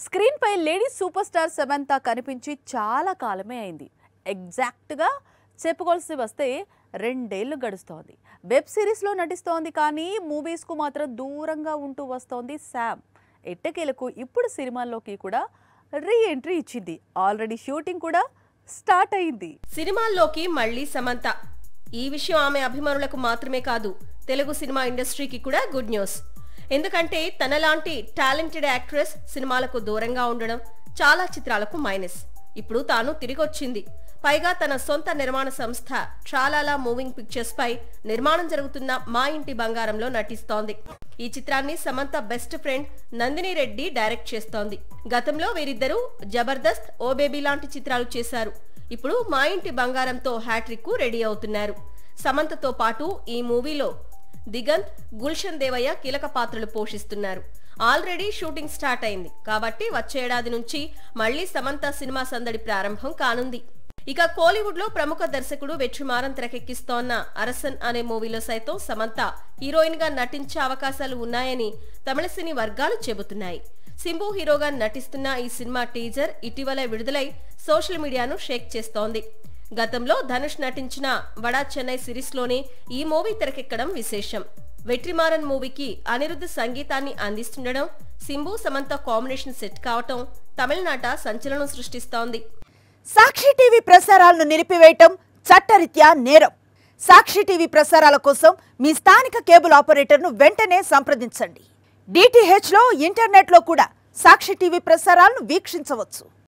Screen పై lady super star Samantha కనిపించి చాలా కాలమే అయింది. ఎగ్జాక్ట్గా చెప్పుకోవాల్సి వస్తే 2 ఏళ్లు గడుస్తోంది. వెబ్ సిరీస్లో నటిస్తోంది, కానీ మూవీస్కు మాత్రం దూరంగా ఉంటూ వస్తోంది శామ్. ఎట్టకేలకు ఇప్పుడు సినిమాల్లోకి కూడా రీ ఎంట్రీ ఇచ్చింది. ఆల్రెడీ షూటింగ్ కూడా స్టార్ట్ అయింది. సినిమాల్లోకి మళ్ళీ సమంత. ఈ విషయం ఆమె అభిమానులకు మాత్రమే కాదు, తెలుగు సినిమా ఇండస్ట్రీకి కూడా గుడ్ న్యూస్. ఎందుకంటే తనలాంటి టాలెంటెడ్ యాక్ట్రెస్ సినిమాలకు దూరంగా ఉండడం చాలా చిత్రాలకు మైనస్. ఇప్పుడు తాను తిరిగొచ్చింది. పైగా తన సొంత నిర్మాణ సంస్థ ట్రాలాలా మూవింగ్ పిక్చర్స్ పై నిర్మాణం జరుగుతున్న మా ఇంటి బంగారంలో నటిస్తోంది. ఈ చిత్రాన్ని Samantha best friend Nandini Reddy direct చేస్తోంది. గతంలో వీరిద్దరూ జబర్దస్త్, ఓ బేబీ లాంటి చిత్రాలు చేశారు. ఇప్పుడు మా ఇంటి బంగారంతో హ్యాట్రిక్ కు రెడీ అవుతున్నారు. సమంతతో పాటు ఈ మూవీలో దిగంత్, గుల్షన్ దేవయ్య కీలక పాత్రలు పోషిస్తున్నారు. ఆల్రెడీ షూటింగ్ స్టార్ట్ అయింది కాబట్టి వచ్చే ఏడాది నుంచి మళ్లీ సమంత సినిమా సందడి ప్రారంభం కానుంది. ఇక కోలీవుడ్ లో ప్రముఖ దర్శకుడు వెట్రిమారన్ తెరకెక్కిస్తోన్న అరసన్ అనే మూవీలో సైతం సమంత హీరోయిన్ గా నటించే అవకాశాలు ఉన్నాయని తమిళ సినీ వర్గాలు చెబుతున్నాయి. సింబు హీరోగా నటిస్తున్న ఈ సినిమా టీజర్ ఇటీవలే విడుదలై సోషల్ మీడియాను షేక్ చేస్తోంది. గతంలో ధనుష్ నటించిన వడా చెన్నై సిరీస్ లోనే ఈ మూవీ తెరకెక్కడం విశేషం. వెట్రిమారన్ మూవీకి అనిరుద్ధ్ సంగీతాన్ని అందిస్తుండడం, సింబు సమంత కాంబినేషన్ సెట్ కావటం తమిళనాట సంచలనం సృష్టిస్తోంది. సాక్షి టీవీ ప్రసారాలను నిలిపివేయటం చట్టరీత్యా నేరం. సాక్షి టీవీ ప్రసారాల కోసం మీ స్థానిక కేబుల్ ఆపరేటర్ను వెంటనే సంప్రదించండి. DTH లో, ఇంటర్నెట్ లో కూడా సాక్షి టీవీ ప్రసారాలను వీక్షించవచ్చు.